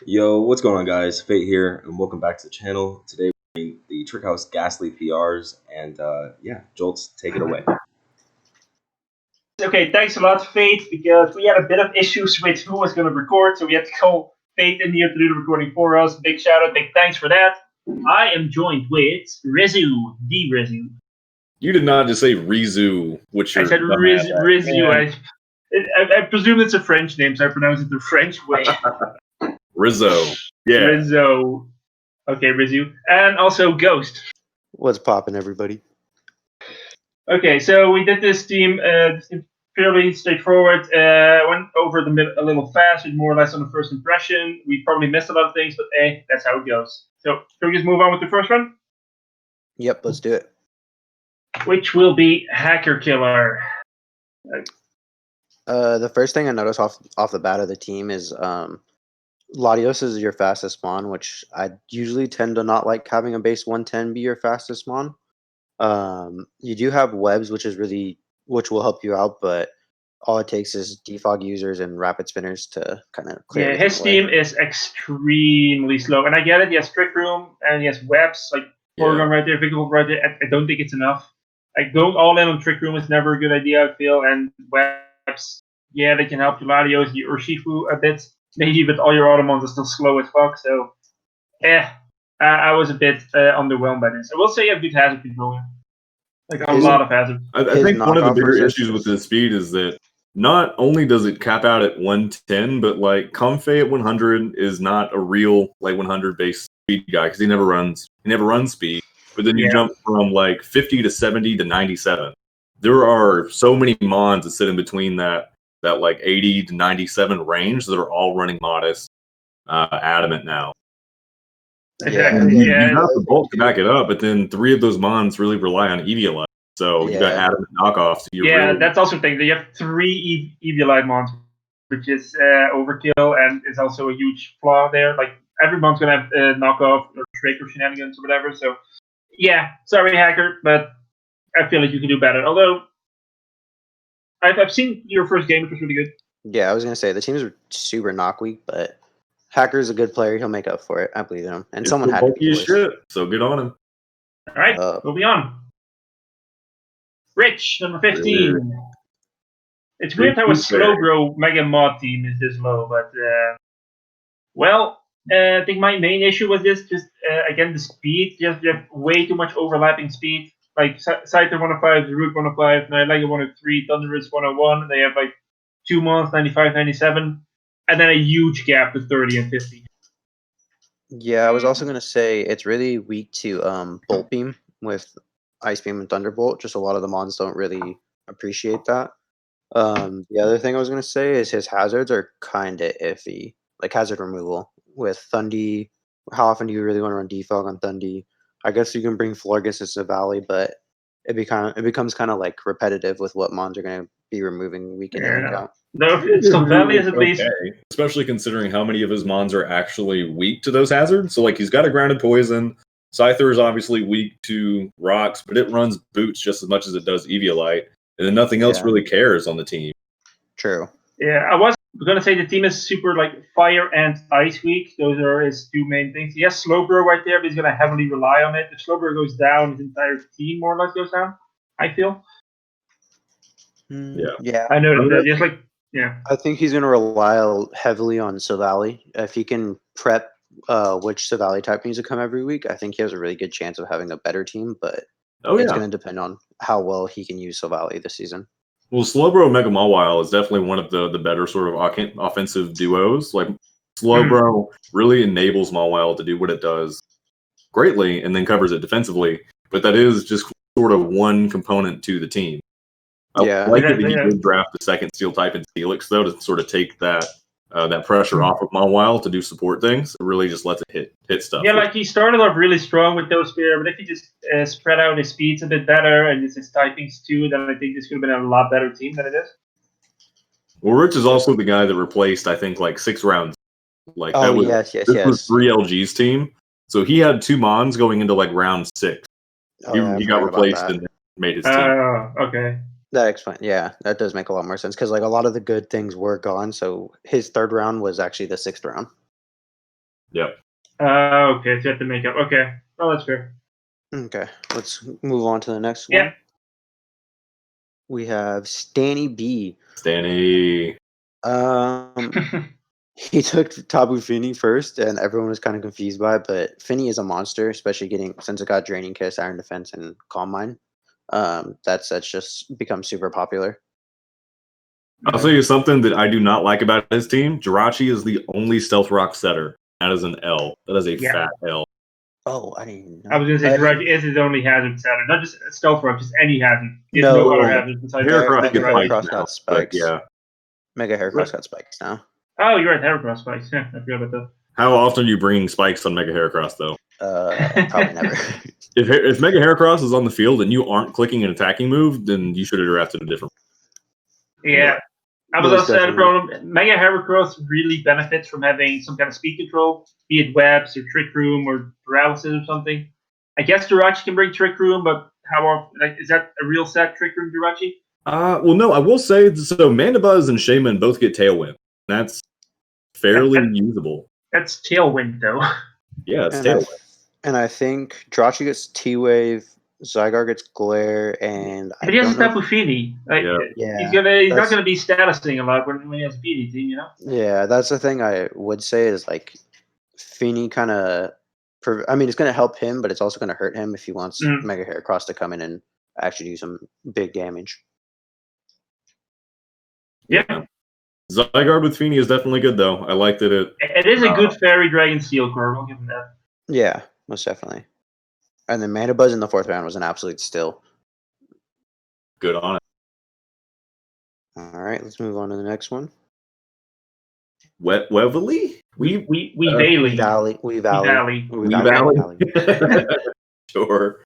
Yo, what's going on, guys? Fate here, and welcome back to the channel. Today we're doing the Trick House Ghastly PRs, and yeah, Jolts, take it away. Okay, thanks a lot, Fate, because we had a bit of issues with who was going to record, so we had to call Fate in here to do the recording for us. Big shout out, big thanks for that. I am joined with Rissoux, the Rissoux. You did not just say Rissoux, which I said Rissoux. I presume it's a French name, so I pronounce it the French way. Rissoux. Yeah. Rissoux. Okay, Rissoux. And also Ghost. What's poppin', everybody? Okay, so we did this team fairly straightforward. Went over a little fast, more or less on the first impression. We probably missed a lot of things, but hey, that's how it goes. So, can we just move on with the first one? Yep, let's do it. Which will be Hacker Killer. The first thing I noticed off the bat of the team is Latios is your fastest spawn, which I usually tend to not like having a base 110 be your fastest spawn. You do have webs, which will help you out, but all it takes is defog users and rapid spinners to kind of clear. Yeah, his team is extremely slow, and I get it. He has Trick Room and he has webs like Porygon right there, Victor right there. I don't think it's enough. Like going all in on Trick Room is never a good idea, I feel. And webs, yeah, they can help you Latios or Shifu a bit. Maybe, but all your Automons are still slow as fuck. So, I was a bit underwhelmed by this. I will say you have good hazard control. Like a lot of hazard. I think one of the bigger issues with the speed is that not only does it cap out at 110, but like Comfey at 100 is not a real like 100 base speed guy because he never runs speed. But then you jump from like 50 to 70 to 97. There are so many mons that sit in between that like 80 to 97 range that are all running modest adamant now. Exactly. You have the bulk to back it up, but then 3 of those mons really rely on Eviolite. So you got adamant knockoffs. So that's also the thing. You have 3 Eviolite mons, which is overkill and is also a huge flaw there. Like every mon's gonna have knockoff or trick or shenanigans or whatever. So yeah, sorry Hacker, but I feel like you can do better. Although I've seen your first game, which was really good. Yeah, I was gonna say the teams are super knock weak, but Hacker's a good player. He'll make up for it. I believe in him. And someone had to be shit, so good on him. All right, moving on. Rich, number 15. It's weird how a Slowbro Mega Mod team is this low, but I think my main issue was this, just again the speed. You have way too much overlapping speed. Like Scyther 105, Root 105, Nilega 103, Thunderous 101. They have like 2 months, 95, 97, and then a huge gap to 30 and 50. Yeah, I was also gonna say it's really weak to Bolt Beam with Ice Beam and Thunderbolt. Just a lot of the mons don't really appreciate that. The other thing I was gonna say is his hazards are kind of iffy, like hazard removal with Thundy. How often do you really want to run defog on Thundy? I guess you can bring Florges into Valley, but it becomes kind of like repetitive with what mons are going to be removing week in and week out. No, so Valley is at least, especially considering how many of his mons are actually weak to those hazards. So like he's got a grounded poison. Scyther is obviously weak to rocks, but it runs boots just as much as it does Eviolite, and then nothing else really cares on the team. True. Yeah, I was gonna say the team is super like fire and ice weak. Those are his 2 main things. He has Slowbro right there, but he's gonna heavily rely on it. If Slowbro goes down, his entire team more or less goes down. I feel. Yeah. I know that. Just like I think he's gonna rely heavily on Savali. If he can prep which Savali type needs to come every week, I think he has a really good chance of having a better team. But it's gonna depend on how well he can use Savali this season. Well, Slowbro Mega Mawile is definitely one of the better sort of offensive duos. Like Slowbro really enables Mawile to do what it does greatly and then covers it defensively. But that is just sort of one component to the team. I like that he did draft the second steel type in Steelix though to sort of take that pressure off of Mawile to do support things. It really just lets it hit stuff. Yeah, like he started off really strong with those spear, but if he just spread out his speeds a bit better and his typings too, then I think this could have been a lot better team than it is. Well, Rich is also the guy that replaced, I think, like 6 rounds. Like this was 3LG's team, so he had 2 mons going into like round 6. He got replaced and made his team. Okay. That explains. Yeah, that does make a lot more sense because like a lot of the good things were gone. So his 3rd round was actually the 6th round. Yep. Okay, so you have to make up. Okay, well that's fair. Okay, let's move on to the next Yeah. one. We have Stanny B. Stanny. He took Tabu Fini first, and everyone was kind of confused by it. But Fini is a monster, especially since it got Draining Kiss, Iron Defense, and Calm Mind. That's just become super popular. I'll tell you something that I do not like about his team. Jirachi is the only Stealth Rock setter. That is an L. That is a fat L. Oh, I didn't know. I was gonna say Jirachi is his only hazard setter, not just Stealth Rock, just any hazard. He has No, no other hazards besides Heracross Mega gets Jirachi. spikes Heracross now, got spikes. yeah. Mega Heracross got spikes now. Oh, you're right, Heracross spikes. Yeah, I forgot about that. How often are you bringing spikes on Mega Heracross, though? Probably never. If Mega Heracross is on the field and you aren't clicking an attacking move, then you should have drafted a different. Yeah. I was Most also saying the definitely. problem. Mega Heracross really benefits from having some kind of speed control, be it webs or trick room or paralysis or something. I guess Jirachi can bring trick room, but how often? Like, is that a real set trick room Jirachi? Well, no, I will say so. Mandibuzz and Shaman both get Tailwind. That's fairly usable. That's Tailwind, though. Yeah, it's And Tailwind. I think Jirachi gets T-Wave, Zygarde gets Glare, and But he I has don't know. Tapu Fini. Like, Yeah. he's Yeah, not gonna be statusing a lot when he has a Fini team, you know. Yeah, that's the thing I would say is like Fini kind of. I mean, it's going to help him, but it's also going to hurt him if he wants Mega Heracross to come in and actually do some big damage. Yeah. Zygarde with Fini is definitely good, though. I like that it is a good Fairy Dragon Steel core. I'll give him that. Yeah, most definitely. And then Mandibuzz in the 4th round was an absolute steal. Good on it. All right, let's move on to the next one. Weavily? Weavally. Sure.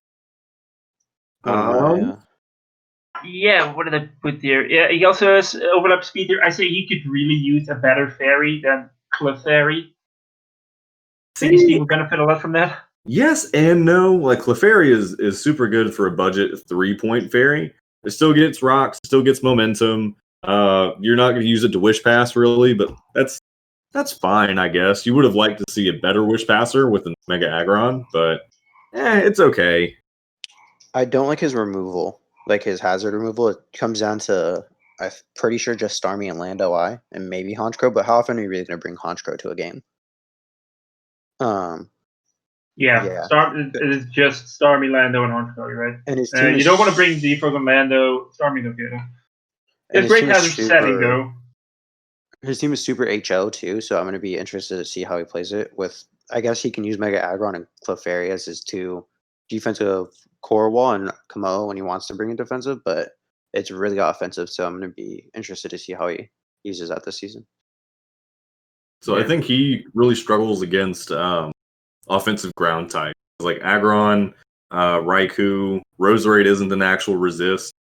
Yeah, what did I put there? Yeah, he also has overlap speed here. I say he could really use a better fairy than Clefairy. I think his team would benefit a lot from that. Yes and no. Like Clefairy is super good for a budget 3-point fairy. It still gets rocks, still gets momentum. You're not going to use it to Wish Pass really, but that's fine, I guess. You would have liked to see a better Wish Passer with a Mega Aggron, but it's okay. I don't like his removal, like his hazard removal. It comes down to, I'm pretty sure, just Starmie and Lando Eye, and maybe Honchkrow, but how often are you really going to bring Honchkrow to a game? Yeah. It is just Starmie, Lando, and Honchkrow, right? And his team you don't want to bring Defog and Lando. Starmie's okay, though. It's great hazard setting, though. His team is super HO, too, so I'm going to be interested to see how he plays it. I guess he can use Mega Aggron and Clefairy as his 2 defensive core wall and Kamo when he wants to bring in defensive, but it's really offensive, so I'm going to be interested to see how he uses that this season. So I think he really struggles against offensive ground type. Like Aggron, Raikou, Roserade isn't an actual resist.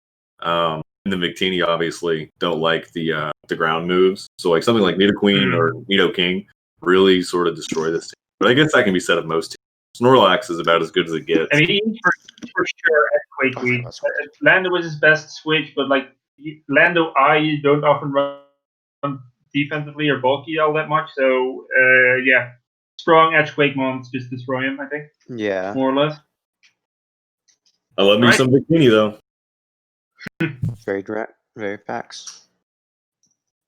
And the Victini obviously don't like the ground moves. So like something like Nidoqueen or Nidoking really sort of destroy this team. But I guess that can be said of most teams. Snorlax is about as good as it gets. I mean, for sure, Earthquake Weed. Lando was his best switch, but like Lando Eye, you don't often run defensively or bulky all that much. So yeah, strong Edgequake mons just destroy him, I think. Yeah, more or less. I love me some Bikini though. Very direct, very facts.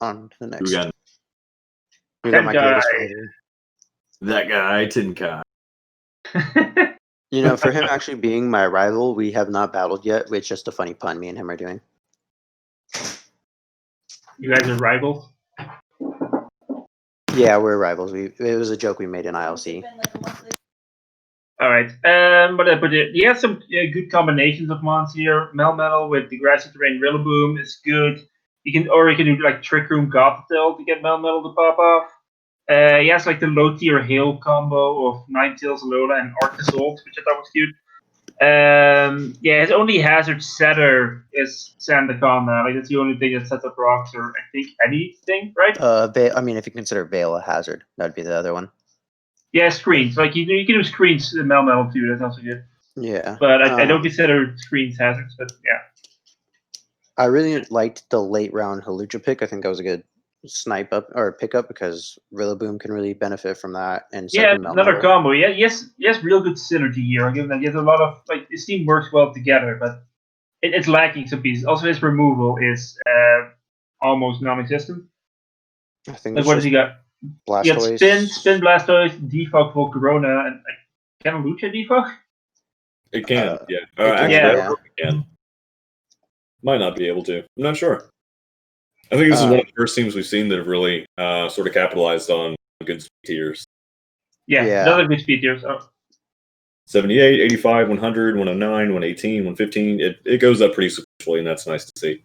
On to the next. Again. We got my greatest fighter. That guy, Tinkai. You know, for him actually being my rival, we have not battled yet. It's just a funny pun me and him are doing. You guys are rivals? Yeah, we're rivals. It was a joke we made in ILC. All right. But he has some good combinations of mons here. Melmetal with the Grassy Terrain Rillaboom is good. You can do like Trick Room Gothitelle to get Melmetal to pop off. He has like the low tier Hail combo of Ninetales, Alola, and Arctozolt, which I thought was cute. His only hazard setter is Sandaconda. Like that's the only thing that sets up rocks or I think anything, right? I mean, if you consider Veil a hazard, that'd be the other one. Yeah, screens. Like you can do screens in Melmetal too. That's also good. Yeah, but I don't consider screens hazards. But yeah, I really liked the late round Halucha pick. I think that was a good snipe up or pick up because Rillaboom can really benefit from that. And Yeah, second, another Melmetal. combo. Yeah, yes, real good synergy here. I give that. Yes, a lot of this team works well together, but it's lacking some pieces. Also, his removal is almost non-existent. I think Like, it's what does just he got? He got Blastoise. Spin Blastoise, Defog Volcarona, and can a Lucha Defog? It can, yeah. It can, Actually, yeah. I don't know if it can. Might not be able to. I'm not sure. I think this is one of the first teams we've seen that have really sort of capitalized on good speed tiers. Yeah, another good speed tiers. Oh. 78, 85, 100, 109, 118, 115. It goes up pretty substantially, and that's nice to see.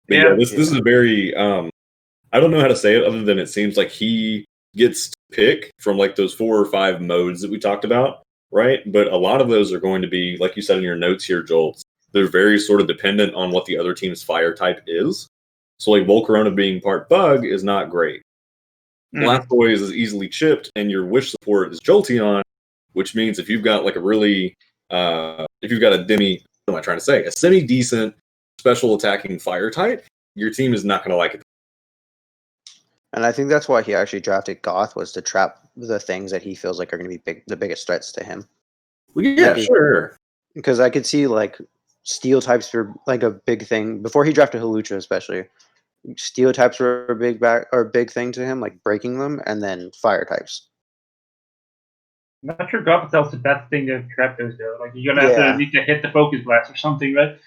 But yeah, this is a very I don't know how to say it other than it seems like he gets to pick from like those 4 or 5 modes that we talked about, right? But a lot of those are going to be, like you said in your notes here, Jolts, they're very sort of dependent on what the other team's fire type is. So like Volcarona being part bug is not great. Blastoise is easily chipped, and your wish support is Jolteon, which means if you've got like a really if you've got a what am I trying to say? A semi-decent special attacking fire type, your team is not going to like it. And I think that's why he actually drafted Goth, was to trap the things that he feels like are going to be the biggest threats to him. Well, yeah, like sure. Because I could see like steel types were like a big thing before he drafted Hawlucha, especially. Steel types were a big thing to him, like breaking them, and then fire types. I'm not sure Gothitel's the best thing to trap those though. Like you're gonna need to hit the focus blast or something, right?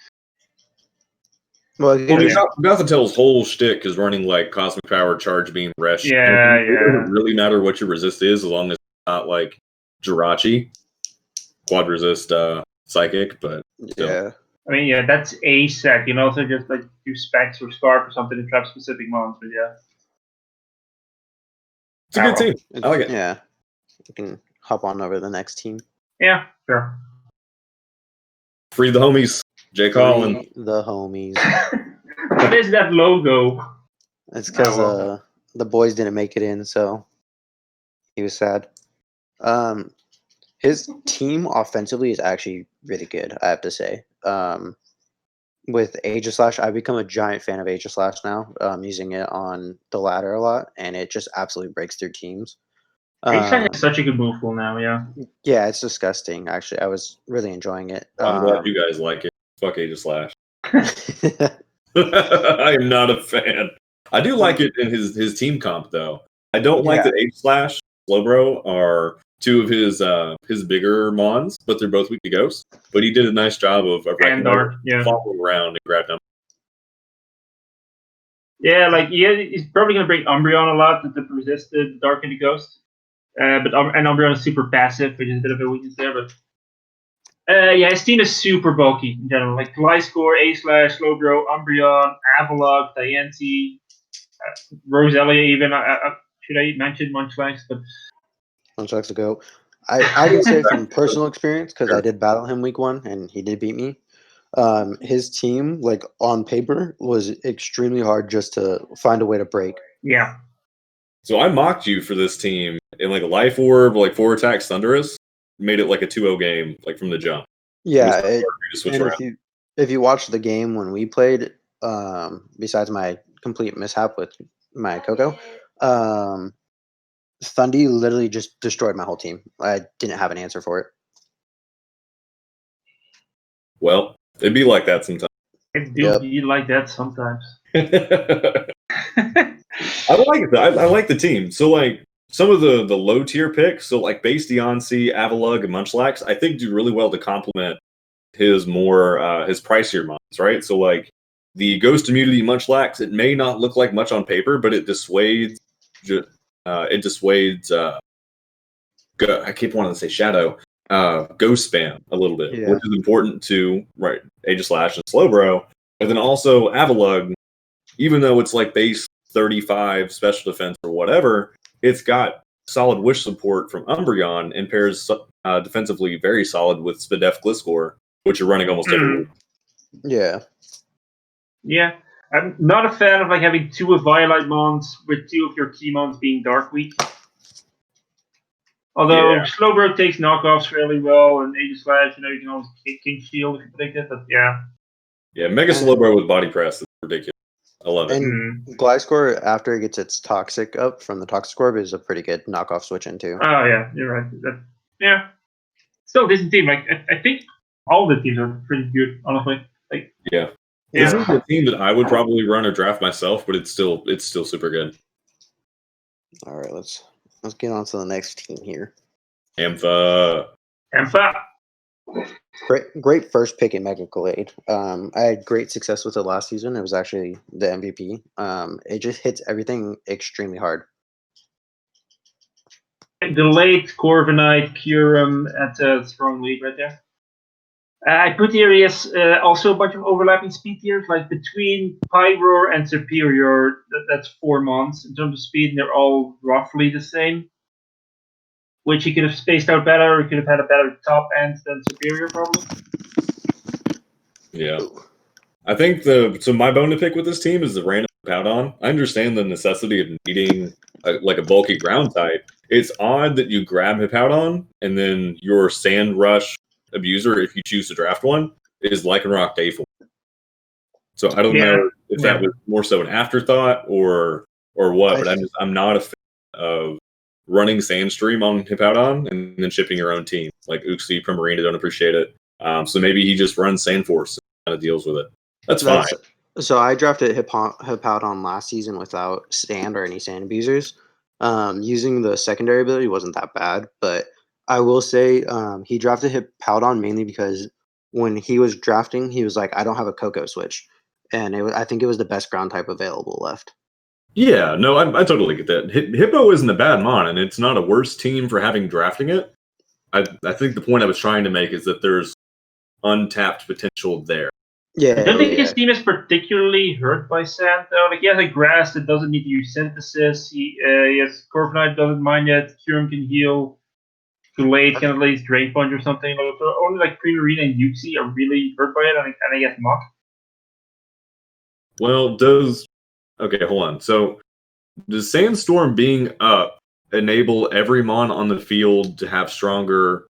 Well, Gothitel's whole shtick is running like Cosmic Power, Charge Beam, Resh. Yeah, It doesn't really matter what your resist is, as long as it's not like Jirachi, Quad Resist, Psychic, but still. Yeah. I mean, yeah, that's a set. You can also just like do Specs or Scarf or something to trap specific mons, but yeah. It's a good team. I like it. Yeah. You can hop on over to the next team. Yeah, sure. Free the homies. Jay Collin. The homies. What is that logo? It's because the boys didn't make it in, so he was sad. His team offensively is actually really good, I have to say. With Aegislash, I've become a giant fan of Aegislash now. I'm using it on the ladder a lot, and it just absolutely breaks through teams. Aegislash is such a good move pool now, yeah. Yeah, it's disgusting, actually. I was really enjoying it. I'm glad you guys like it. Fuck Aegislash. I am not a fan. I do like it in his team comp, though. I don't like that Aegislash, Slowbro are 2 of his bigger mons, but they're both weak to Ghost. But he did a nice job of following around and grabbing them. Yeah, like he's probably gonna bring Umbreon a lot to resist the Dark and the Ghost. And Umbreon is super passive, which is a bit of a weakness there. But yeah, his team is super bulky in general. Like Gliscor, Aegislash, Slowbro, Umbreon, Avalok, Diancie, Roselia. Even should I mention Munchlax? But Munchlax to go. I can say from personal experience, because I did battle him week 1 and he did beat me. His team, like on paper, was extremely hard just to find a way to break. Yeah. So I mocked you for this team in like a Life Orb, like 4 attacks Thunderous, made it like a 2-0 game, like from the jump. Yeah, if you watch the game when we played, besides my complete mishap with my Coco, Thundy literally just destroyed my whole team. I didn't have an answer for it. Well, it'd be like that sometimes. It do be like that sometimes. I like it. I like the team. So like some of the low tier picks, so like Base Diancie, Avalug, and Munchlax, I think do really well to complement his his pricier mons, right? So like the Ghost Immunity Munchlax, it may not look like much on paper, but it dissuades. I keep wanting to say Shadow. Ghost spam a little bit, which is important to Aegislash and Slowbro, and then also Avalug. Even though it's like base 35 special defense or whatever, it's got solid wish support from Umbreon and pairs defensively very solid with Spadef Gliscor, which you're running almost every week. Yeah. Yeah. I'm not a fan of like having 2 of Violet mons with 2 of your key mons being Dark Weak. Although Slowbro takes knockoffs fairly well, and Aegislash, you can always King Shield if you predict it, but yeah. Yeah, Mega Slowbro with Body Press is ridiculous. I love it. And Gliscor, after it gets its toxic up from the toxic orb, is a pretty good knockoff switch into. Oh yeah, you're right. Yeah, still a decent team. Like I think all the teams are pretty good, honestly. Like Yeah. Yeah. This is a team that I would probably run or draft myself, but it's still super good. All right, let's get on to the next team here. Ampha. Great first pick in Mega Glade. I had great success with it last season. It was actually the MVP. It just hits everything extremely hard. Delayed Corviknight, Curum at a strong lead right there. I put here is also a bunch of overlapping speed tiers, like between Pyroar and Superior. That's 4 months in terms of speed, and they're all roughly the same. Which he could have spaced out better, or he could have had a better top end than Superior, probably. Yeah. I think so my bone to pick with this team is the random Powdon. I understand the necessity of needing a bulky ground type. It's odd that you grab Hippowdon and then your Sand Rush abuser, if you choose to draft one, is Lycanroc Dayforce. So I don't know if that was more so an afterthought or what, but I'm not a fan of running Sandstream on Hippowdon and then shipping your own team. Like Uxie, Primarina don't appreciate it. So maybe he just runs Sandforce and kind of deals with it. That's fine. So I drafted Hippowdon last season without Sand or any Sand abusers. Using the secondary ability wasn't that bad, but I will say he drafted Hippowdon mainly because when he was drafting, he was like, I don't have a Coco switch. And I think it was the best ground type available left. Yeah, no, I totally get that. Hippo isn't a bad mon, and it's not a worse team for having drafting it. I think the point I was trying to make is that there's untapped potential there. Yeah, I don't think his team is particularly hurt by Sand, though. Like, he has a Grass that doesn't need to use Synthesis. He has Corviknight doesn't mind it. Curum can heal. Gallade can at least Drain Punch or something. So only like Primarina and Uxie are really hurt by it, and I guess Mach. Well, okay, hold on. So, does Sandstorm being up enable every mon on the field to have stronger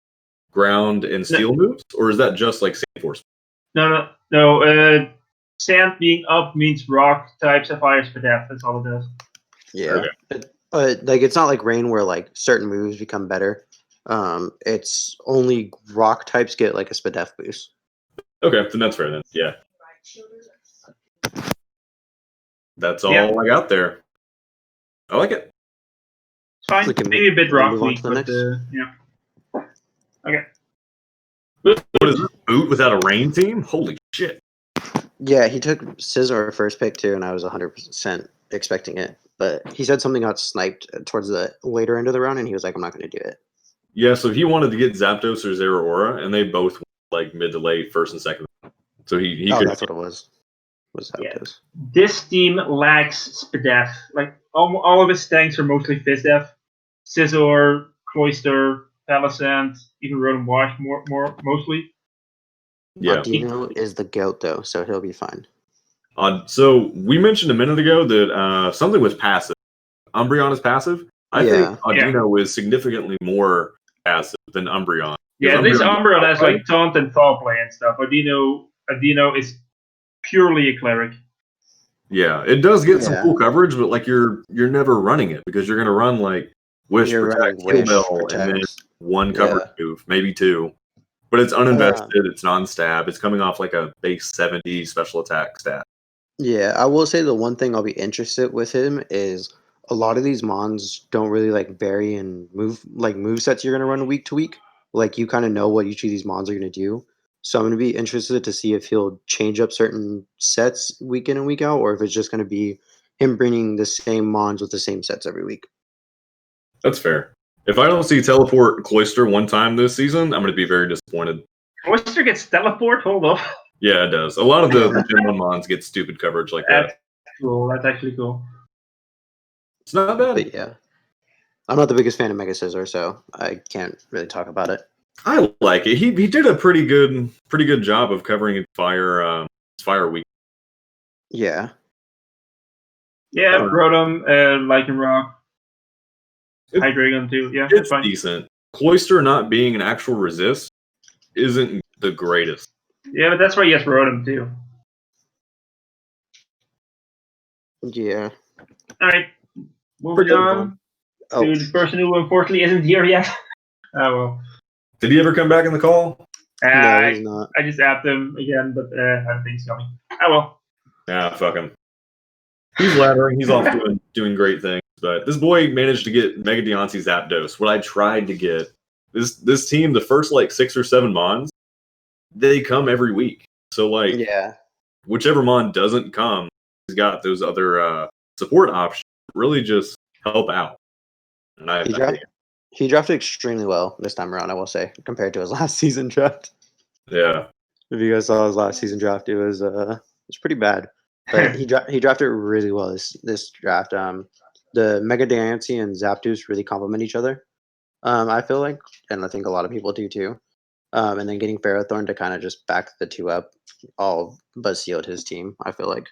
ground and steel moves, or is that just like Sandforce? No. Sand being up means rock types have higher speed depth. That's all it does. Yeah. Okay. Like it's not like Rain where like certain moves become better. It's only rock types get like a Spadef boost. Okay, then that's fair then. Yeah. That's all I got there. I like it. It's fine. Maybe a bit rock weak, but yeah. Okay. What is this, Boot without a Rain team? Holy shit. Yeah, he took Scizor first pick too, and I was 100% expecting it. But he said something got sniped towards the later end of the round, and he was like, I'm not going to do it. Yeah, so he wanted to get Zapdos or Zeraora, and they both went like mid to late, first and second. So he could. That's what it was. Was Zapdos. Yeah. This team lacks Spadef. Like all of his tanks are mostly Fizdef. Scizor, Cloyster, Palisand, even Rotom Wash more mostly. Yeah. Audino is the GOAT though, so he'll be fine. So we mentioned a minute ago that something was passive. Umbreon is passive. I think Audino is significantly more passive than Umbreon. Yeah, at least Umbreon has like taunt and foul play and stuff. Audino is purely a cleric. Yeah, it does get some cool coverage, but like you're never running it because you're gonna run like Wish, Protect, Kill Bill, and then one coverage move, maybe two. But it's uninvested, it's non-stab, it's coming off like a base 70 special attack stat. Yeah, I will say the one thing I'll be interested with him is a lot of these mons don't really like vary in move sets you're gonna run week to week. Like you kind of know what each of these mons are gonna do. So I'm gonna be interested to see if he'll change up certain sets week in and week out, or if it's just gonna be him bringing the same mons with the same sets every week. That's fair. If I don't see Teleport Cloyster one time this season, I'm gonna be very disappointed. Cloyster gets Teleport? Hold up. Yeah, it does. A lot of the Gen 1 mons get stupid coverage like that. That's cool. That's actually cool. It's not bad. But yeah. I'm not the biggest fan of Mega Scizor, so I can't really talk about it. I like it. He did a pretty good job of covering fire week. Yeah. Yeah, Rotom, Lycanroc, Hydreigon too. Yeah, it's fine. Decent. Cloyster not being an actual resist isn't the greatest. Yeah, but that's why he has Rotom too. Yeah. All right, moving on to the person who unfortunately isn't here yet. Oh well. Did he ever come back in the call? No, he's not. I just apped him again, but I don't think he's coming. Oh well. Nah, fuck him. He's laddering. He's off doing great things. But this boy managed to get Mega Deontay Zapdos. What I tried to get this team, the first like 6 or 7 mons, they come every week. So like, Yeah. whichever mon doesn't come, he's got those other support options. Really, just help out. And he drafted extremely well this time around, I will say, compared to his last season draft. Yeah. If you guys saw his last season draft, it was pretty bad. But he drafted really well this draft. The Mega Deontay and Zapdos really complement each other. I feel like, and I think a lot of people do too. And then getting Ferrothorn to kind of just back the two up, all but sealed his team. I feel like.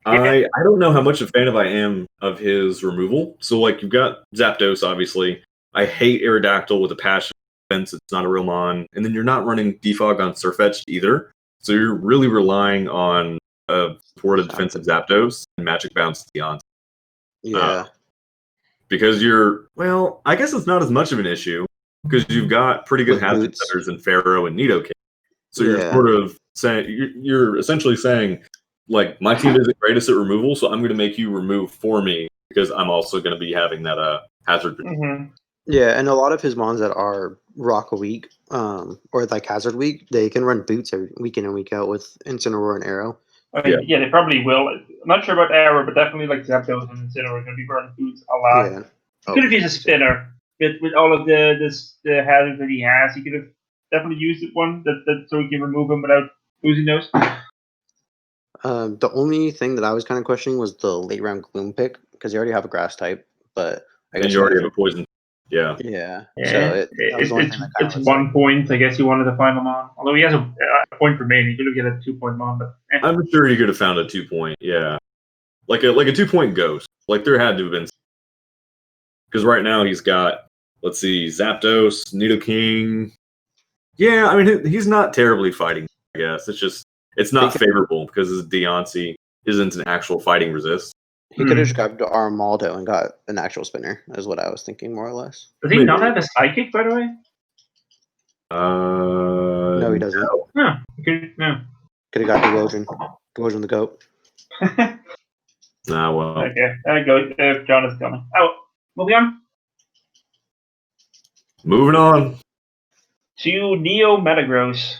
I don't know how much a fan I am of his removal. So like you've got Zapdos, obviously. I hate Aerodactyl with a passion defense. It's not a real mon, and then you're not running Defog on Surfetched either. So you're really relying on a supported defensive Zapdos and Magic Bounce Deontay. Yeah. Because I guess it's not as much of an issue because you've got pretty good hazard setters in Pharaoh and Nidoking. So you're sort of saying, you're essentially saying, like, my team isn't greatest at removal, so I'm going to make you remove for me because I'm also going to be having that hazard. Mm-hmm. Yeah, and a lot of his mons that are rock weak, or like hazard weak, they can run boots every week in and week out with Incineroar and Arrow. I mean, yeah, they probably will. I'm not sure about Arrow, but definitely like Zapdos and Incineroar are going to be running boots a lot. Yeah. He could have used a spinner with all of the hazards that he has. He could have definitely used one that so he can remove them without losing those. The only thing that I was kind of questioning was the late round Gloom pick because you already have a grass type, but I guess you already have a poison. Yeah. Yeah. So it's 1 point. I guess he wanted to find him on. Although he has a point per main, he could have get a 2-point mon. But I'm sure he could have found a 2-point. Yeah, like a 2-point ghost. Like there had to have been, because right now he's got, let's see, Zapdos, Nidoking. Yeah, I mean he's not terribly fighting. I guess it's not favorable because his Deontay isn't an actual fighting resist. He could have just grabbed Armaldo and got an actual spinner, is what I was thinking, more or less. Does he not have a psychic, by the way? No, he doesn't. No. No. Could have got Dewodrin the goat. Nah, well. Okay, there you go. John is coming. Oh, moving on. Moving on. To Neo Metagross.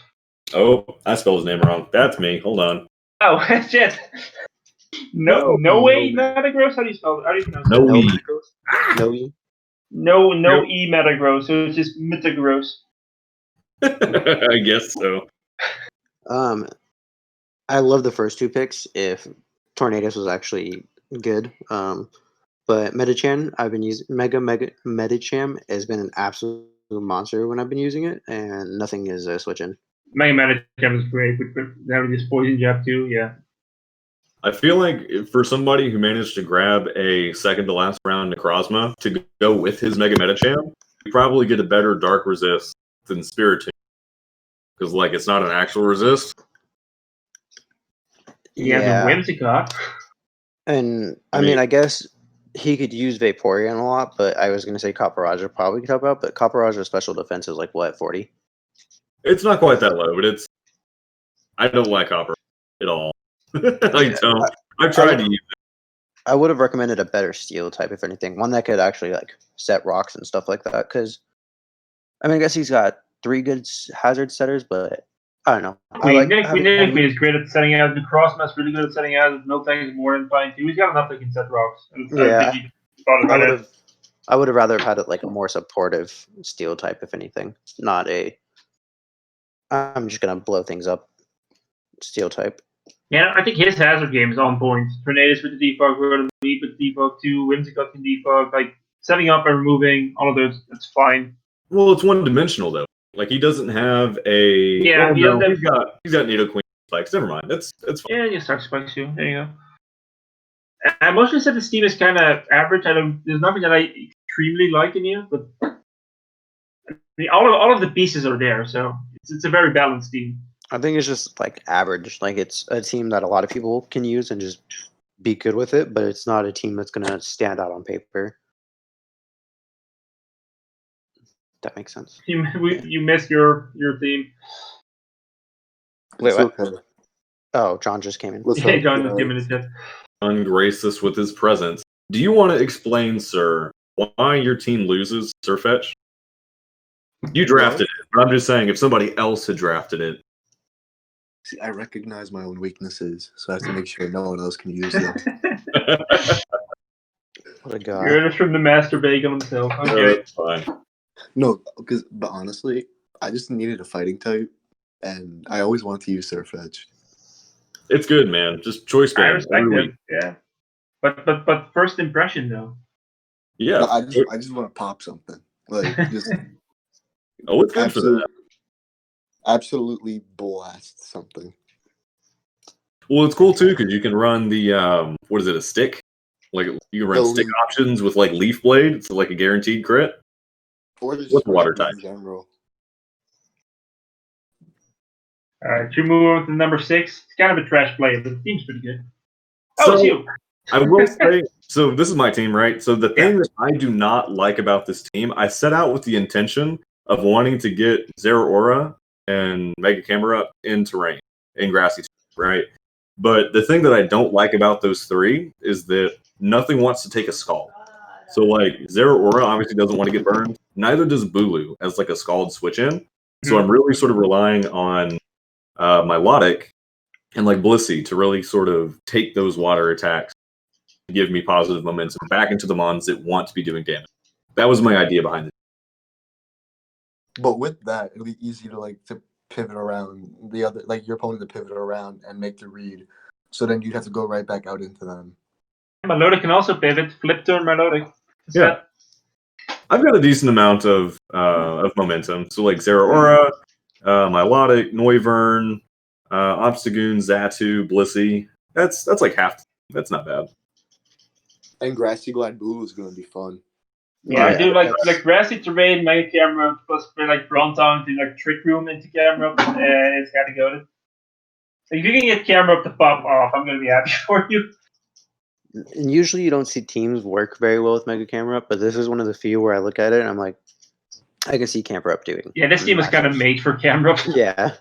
Oh, I spelled his name wrong. That's me. Hold on. Oh, shit. No way Metagross? How do you spell it? How do you pronounce No it? E. No E? No E Metagross, so it's just Metagross. I guess so. I love the first 2 picks if Tornadus was actually good. But Medicham, I've been using Medicham has been an absolute monster when I've been using it, and nothing is switching. Mega Medicham is great, but having this poison jab too, yeah. I feel like for somebody who managed to grab a second to last round Necrozma to go with his Mega Medicham, you probably get a better Dark Resist than Spiritomb. Because, like, it's not an actual resist. Yeah, the Whimsicott. And, I mean, I guess he could use Vaporeon a lot, but I was going to say Copperajah probably could help out, but Copperajah's special defense is, like, what, 40? It's not quite that low, but I don't like Copper at all. I don't. I've tried to use it. I would have recommended a better steel type, if anything. One that could actually, like, set rocks and stuff like that, because, I mean, I guess he's got 3 good hazard setters, but I don't know. Nidoking is great at setting out. The Crossma's really good at setting out. Miltank is more than fine too. He's got enough that can set rocks. I would have rather had it like a more supportive steel type, if anything. Not I'm just gonna blow things up steel type. Yeah, I think his hazard game is on point. Tornadus with the defog, Rotom with the defog too. Whimsicott can defog. Like setting up and removing all of those, that's fine. Well, it's one-dimensional though. Like he doesn't have a. Yeah, he's got Nidoqueen spikes. Never mind. That's fine. Yeah, you start spikes too. There you go. I mostly said this team is kind of average. There's nothing that I extremely like in here, but I mean, all of the pieces are there, so it's a very balanced team. I think it's just like average. Like it's a team that a lot of people can use and just be good with it, but it's not a team that's gonna stand out on paper. That makes sense. You missed your team. Wait, It's what? okay. Oh, John just came in. What's Yeah, up, John just guys? giving it to. Ungrace us with his presence. Do you want to explain, sir, why your team loses, Sir Fetch? You drafted it, but I'm just saying if somebody else had drafted it. See, I recognize my own weaknesses, so I have to make sure no one else can use them. What a guy. You're just from the master bagel himself. No, Okay. that's fine. No, but honestly, I just needed a fighting type, and I always want to use Surfetch. It's good, man. Just choice I band respect every him. week. Yeah. But first impression though. Yeah. No, I just want to pop something. Like, just Oh, it's good for that. absolutely blast something. Well, it's cool too because you can run the what is it? A stick? Like you can run The stick leaf. options with like leaf blade. It's like a guaranteed crit. Or just With water weapons type. in general. Alright, you move on to number 6. It's kind of a trash play, but the team's pretty good. Oh, So it's you. I will say, so this is my team, right? So the thing Yeah. that I do not like about this team, I set out with the intention of wanting to get Zera Aura and Mega Camera up in terrain, in grassy, right? But the thing that I don't like about those three is that nothing wants to take a Scald. So like Zera Aura obviously doesn't want to get burned. Neither does Bulu as like a Scald switch in. So I'm really sort of relying on my Lotic and like Blissey to really sort of take those water attacks and give me positive momentum back into the mons that want to be doing damage. That was my idea behind it. But with that, it'll be easy to pivot around the other, like your opponent to pivot around and make the read. So then you'd have to go right back out into them. Melodic can also pivot. Flip turn Melodic. Yeah. I've got a decent amount of momentum. So like Zera Aura, my Lotic, Noivern, Obstagoon, Zatu, Blissey. That's like half. That's not bad. And Grassy Glide Boo is going to be fun. Yeah, I do like that's- grassy terrain, Mega Camera, plus like Brontown to like Trick Room into Camera. It's gotta go. If you can get Camera up to pop off, I'm gonna be happy for you. And usually you don't see teams work very well with Mega Camera Up, but this is one of the few where I look at it and I'm like, I can see Camera Up doing. Yeah, this team is kind of made for Camera. Yeah.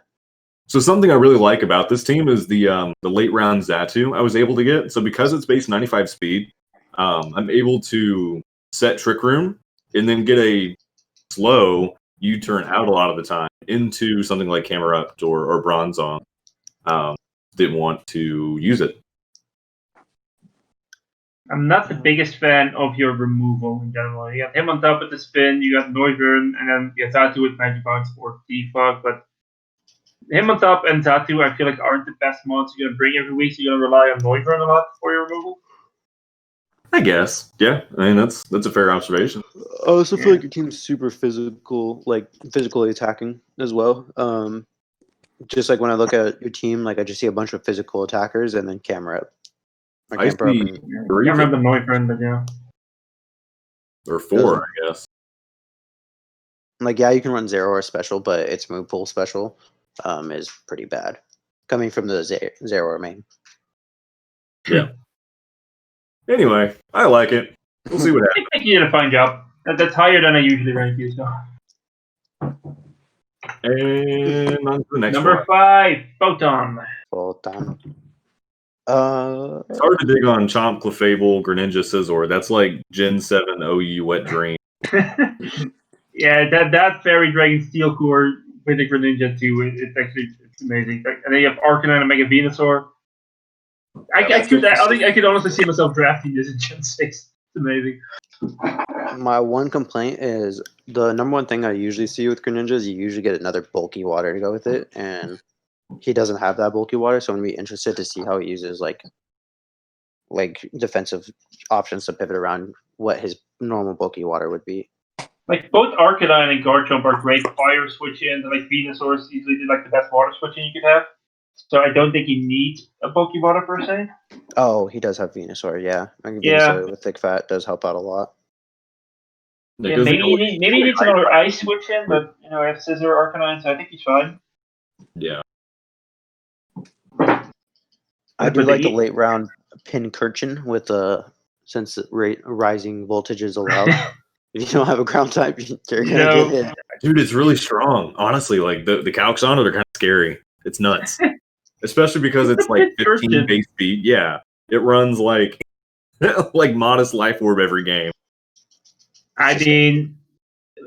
So something I really like about this team is the late round Zatu I was able to get. So because it's base 95 speed, I'm able to set Trick Room and then get a slow U-turn out a lot of the time into something like Camera Up or Bronzong. Didn't want to use it. I'm not the biggest fan of your removal in general. You got him on top of the spin, you got Noivern, and then you got Zatu with Magic Bounce or Defog, but him on top and Zatu I feel like aren't the best mods you're gonna bring every week, so you're gonna rely on Noivern a lot for your removal. I guess. Yeah. I mean that's a fair observation. I also feel like your team's super physical, like physically attacking as well. Just like when I look at your team, like I just see a bunch of physical attackers and then Camera Up. Or I Camera Up see and- three Can't remember Noivern, but yeah. or four, I guess. Like, yeah, you can run Zero or special, but its move pool special is pretty bad. Coming from the Zero or main. Yeah. Anyway, I like it. We'll see what happens. I think you did a fine job. That's higher than I usually rank you, so. And on to the next Number one. 5, Photon. Well done. It's hard to dig on Chomp, Clefable, Greninja, Scizor. That's like Gen 7 OU Wet Dream. Yeah, that Fairy Dragon Steel Core with the Greninja too, it's amazing. And then you have Arcanine and Mega Venusaur. I could honestly see myself drafting this in Gen 6. It's amazing. My one complaint is the number one thing I usually see with Greninja is you usually get another bulky water to go with it, and he doesn't have that bulky water, so I'm gonna be interested to see how he uses like defensive options to pivot around what his normal bulky water would be. Like both Arcanine and Garchomp are great fire switch ins, and like Venusaur is easily like the best water switch in you could have. So I don't think he needs a bulky water per se. Oh, he does have Venusaur, yeah. Yeah. Venusaur with thick fat does help out a lot. Yeah, maybe he needs another ice switch in, but I have Scizor Arcanine, so I think he's fine. Yeah. I do like the late round pin Kirchen with since rising voltage is allowed. If you don't have a ground type, you're gonna get hit. Dude, it's really strong. Honestly, like the calcs on it are kind of scary. It's nuts, especially because it's like 15 base speed. Yeah, it runs like like modest life orb every game. I mean,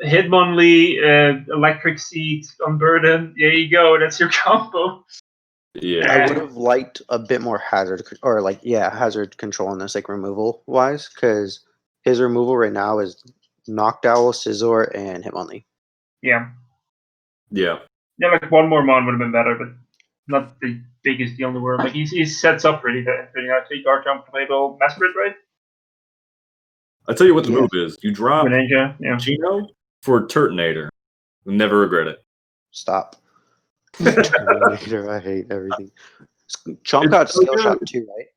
Hitmonlee, Electric Seed, Unburden. There you go. That's your combo. Yeah, I would have liked a bit more hazard hazard control in this, like removal wise, because his removal right now is Noctowl, Scizor, and Hitmonlee. Yeah. Yeah. Yeah, like one more Mon would have been better, but not the biggest deal in the world. Like he sets up pretty nicely. Garchomp playable Mesprit, right? I tell you what the move is. You drop Greninja, Chino for Turtonator. You'll never regret it. Stop. Terminator, I hate everything. Chomp got Scale Shot too, right?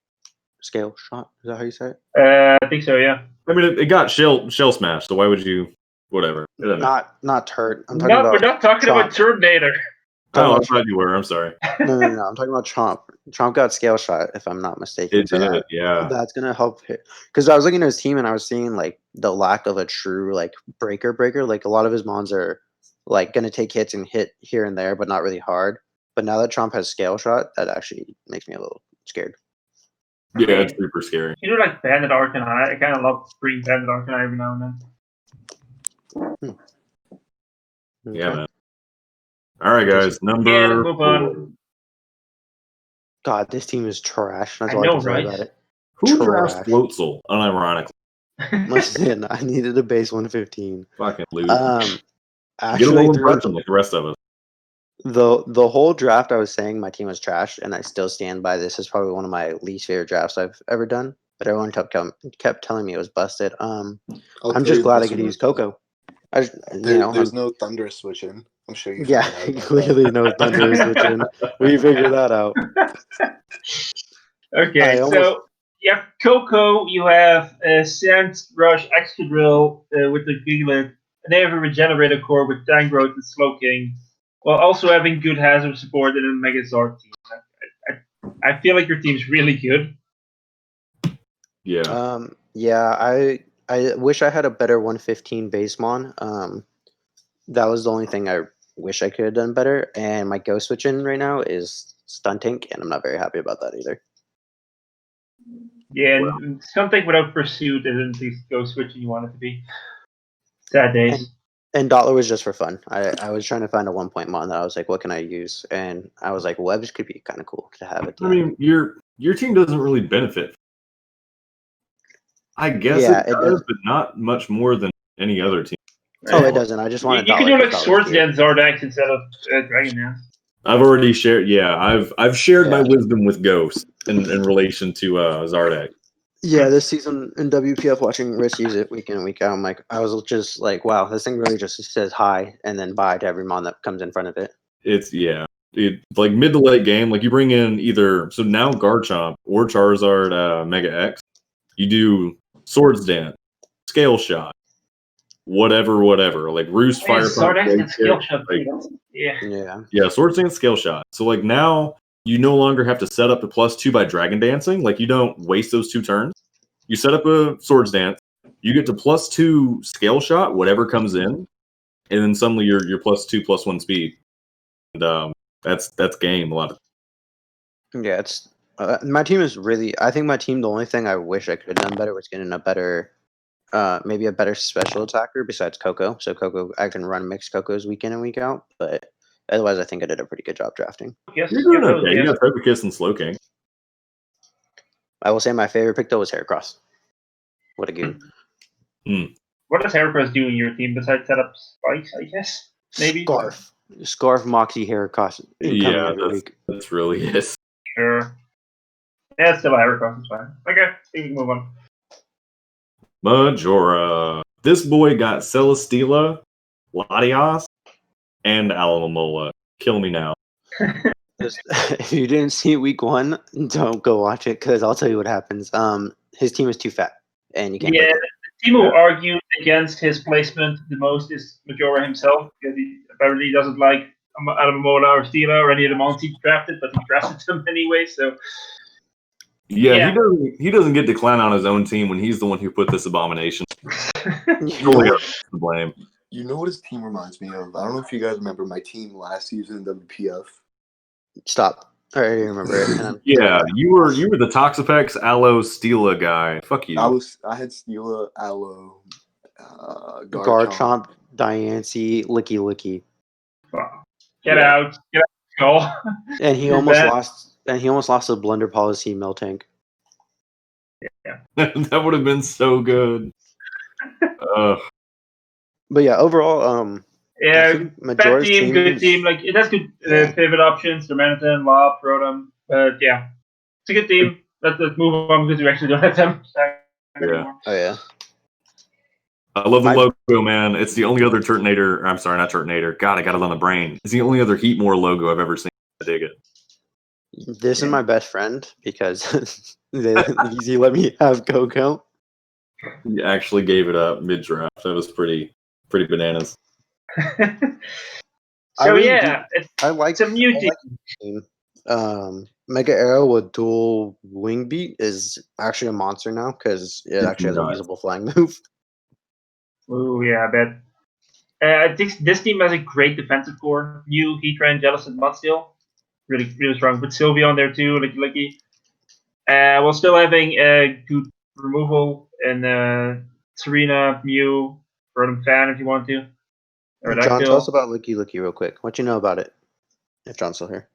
Scale Shot? Is that how you say it? I think so, yeah. I mean, it got shell smash, so why would you... Whatever. Not Turt. I'm talking about we're not talking Chomp. about Turtonator. Oh, I thought you were. I'm sorry. No. I'm talking about Chomp. Chomp got Scale Shot, if I'm not mistaken. It did, yeah. That's going to help hit. Because I was looking at his team and I was seeing, like, the lack of a true, like, breaker. Like, a lot of his Mons are, like, going to take hits and hit here and there, but not really hard. But now that Chomp has Scale Shot, that actually makes me a little scared. Yeah, it's super scary. You know, like Bandit Arcanine. I kind of love bringing Bandit Arcanine every now and then. Okay. Yeah, man. All right, guys. Move on. God, this team is trash. That's I all know, I can say right? about it. Who drafts Floatzel, unironically? Listen, I needed a base 115. Fucking lose. Actually, get a little impression like the rest of us. The whole draft, I was saying my team was trash, and I still stand by this. Is probably one of my least favorite drafts I've ever done. But everyone kept telling me it was busted. I'm just glad I could use Coco. There's no Thunder switch in. I'm sure you. Yeah, clearly no Thunder switch in. We figured that out. Okay, so you have Coco, you have Sand Rush, Excadrill with the Giglet, and they have a Regenerator core with Tangrowth and Slowking, while also having good hazard support and a Megazord team. I feel like your team's really good. Yeah. I wish I had a better 115 base mon. That was the only thing I wish I could have done better. And my Ghost Switch in right now is Stuntank, and I'm not very happy about that either. Yeah, and Stuntank without Pursuit isn't the Ghost Switch you want it to be. Sad days. And Dottler was just for fun. I was trying to find a 1-point mon that I was like, what can I use? And I was like, Webs could be kind of cool to have at the end. I mean, your team doesn't really benefit. I guess it does, but not much more than any other team. Oh, it doesn't. I just wanted. You can do like Swords Dance Zardax instead of Dragon Dance. I've already shared. Yeah, I've shared my wisdom with Ghost in relation to Zardak. Yeah, this season in WPF, watching Rich use it week in and week out, I was just like, wow, this thing really just says hi and then bye to every mon that comes in front of it. It's like mid to late game. Like you bring in either now Garchomp or Charizard Mega X. You do Swords Dance, Scale Shot, whatever. Like Roost, Fire Punch. Scale Shot. Yeah, Swords Dance, Scale Shot. So like now you no longer have to set up the +2 by Dragon Dancing. Like you don't waste those 2 turns. You set up a Swords Dance, you get to +2 Scale Shot, whatever comes in, and then suddenly you're +2/+1 speed. And that's game a lot of. Yeah, it's my team is really. I think my team. The only thing I wish I could have done better was getting a better, maybe a better special attacker besides Coco. So Coco, I can run mixed Cocos week in and week out. But otherwise, I think I did a pretty good job drafting. You're doing okay. You got Togekiss and Slowking. I will say my favorite pick though was Heracross. What a goon! What does Heracross do in your team besides set up spikes? I guess maybe Scarf, Moxie, Heracross. Yeah, that's really it. Sure. Yeah, it's still Heracross. It's fine. Okay, we can move on. Majora. This boy got Celesteela, Latias, and Alamola. Kill me now. If you didn't see week 1, don't go watch it because I'll tell you what happens. His team is too fat, and you can't. Yeah, the team who argued against his placement the most is Majora himself because he apparently doesn't like Alamola or Steela or any of the mons he drafted, but he drafted them anyway. So Yeah, he doesn't get to clown on his own team when he's the one who put this abomination. Totally to blame. You know what his team reminds me of? I don't know if you guys remember my team last season in WPF. Stop. I already remember it. And Yeah, you were the Toxapex Aloe Stila guy. Fuck you. I had Stila, Aloe, Garchomp, Diancie, Licky Licky. Wow. Get out, Skull. And he almost lost. And he almost lost a Blender Policy Miltank. Yeah. That would have been so good. But yeah, overall, Yeah, bad team, good team. Like it has good pivot options. Domenitan, Lob, Rotom. But yeah, it's a good team. Let's move on because we actually don't have them anymore. Oh yeah. I love the logo, man. It's the only other Turtonator. I'm sorry, not Turtonator. God, I got it on the brain. It's the only other Heatmore logo I've ever seen. I dig it. This is my best friend because he let me have Coco. He actually gave it up mid-draft. That was pretty bananas. So yeah, I like some new team. Mega Arrow with dual wing beat is actually a monster now because it actually has a usable flying move. Oh yeah, I bet. I think this team has a great defensive core. Mew, Heatran, Jealous, and Mudsteel. Really strong. But Sylvia on there too, Licky. While still having good removal and Serena, Mew, Rotom Fan if you want to. Or John, tell us about Licky Licky real quick. What you know about it? If John's still here.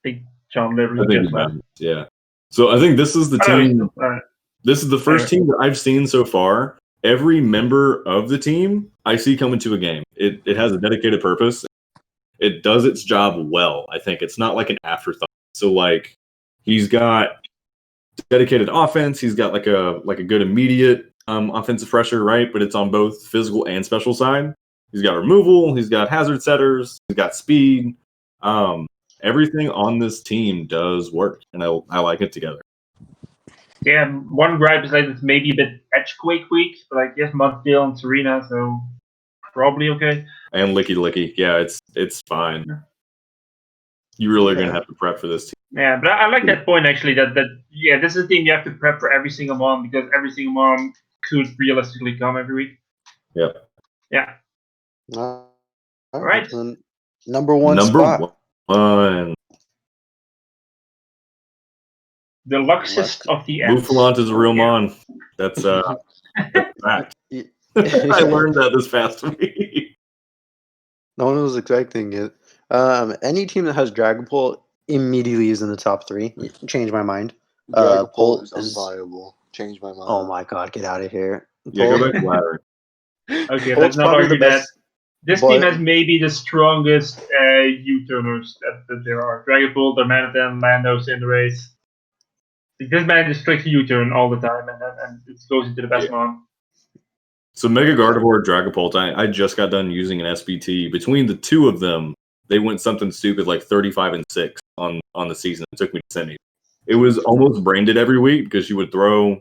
I think John literally just left. Yeah. So I think this is the team. This is the first team that I've seen so far. Every member of the team I see come into a game. It has a dedicated purpose. It does its job well. I think it's not like an afterthought. So like he's got dedicated offense. He's got like a good immediate offensive pressure, right? But it's on both physical and special side. He's got removal. He's got hazard setters. He's got speed. Everything on this team does work, and I like it together. Yeah, one gripe is like it's maybe a bit Edgequake weak, but like yes, Mudsteel and Serena, so probably okay. And Licky Licky, yeah, it's fine. You really are gonna have to prep for this team. Yeah, but I like that point actually. That this is a team you have to prep for every single mom because every single mom could realistically come every week. Yep. Yeah. All right. Number one spot. The Luxus of the Ents. Bouffalant is a real mon. That's fact. I learned that this past week. No one was expecting it. Any team that has Dragapult immediately is in the top 3. Change my mind. Dragapult is unviable. Change my mind. Oh my god, get out of here. Yeah, go back to ladder. Okay, let's not argue that. This team has maybe the strongest U-turners that there are. Dragapult, Darmanitan, Lando, Cinderace. This man just clicks U-turn all the time, and it goes into the best mon. So Mega Gardevoir, Dragapult, I just got done using an SBT. Between the two of them, they went something stupid like 35-6 on the season. It took me to semis. It was almost brain-dead every week because you would throw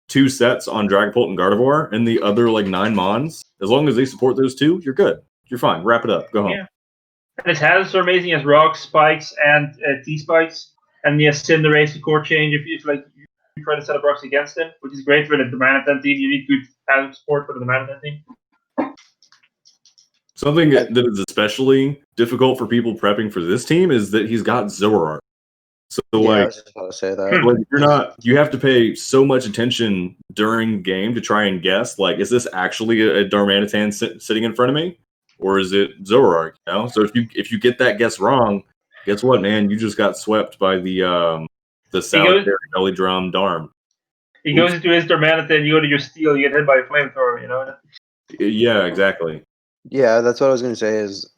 2 sets on Dragapult and Gardevoir, and the other like 9 mons. As long as they support those 2, you're good. You're fine. Wrap it up. Go home. Yeah. And his hazards are amazing as rocks, spikes, and T-spikes. And he has Cinderace, the core change if you try to set up rocks against him, which is great for the Darmanitan team. You need good hazard support for the Darmanitan team. Something that is especially difficult for people prepping for this team is that he's got Zoroark. So I like, was just about to say that. Like you have to pay so much attention during game to try and guess, like, is this actually a Darmanitan sitting in front of me? Or is it Zoroark? You know? So if you get that guess wrong, guess what, man? You just got swept by the solitary belly drum Darm. He goes into his Darmanitan, you go to your steel, you get hit by a flamethrower, you know? Yeah, exactly. Yeah, that's what I was going to say is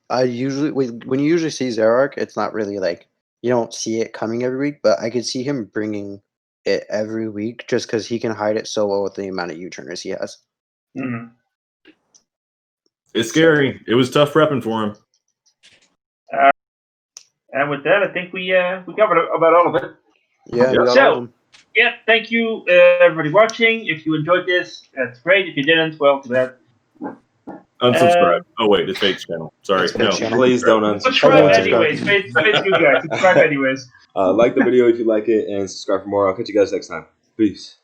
when you usually see Zoroark, it's not really like, you don't see it coming every week, but I could see him bringing it every week just because he can hide it so well with the amount of U-turners he has. Mm-hmm. It's scary. It was tough prepping for him. And with that, I think we covered about all of it. Yeah. We got all of them. Yeah, thank you everybody watching. If you enjoyed this, that's great. If you didn't, well, too bad. Unsubscribe. Oh wait, it's Fate's channel. Sorry, It's Fate's no. channel. Please don't Subscribe unsubscribe. anyways. Fate's good guys. Subscribe anyways. Like the video if you like it, and subscribe for more. I'll catch you guys next time. Peace.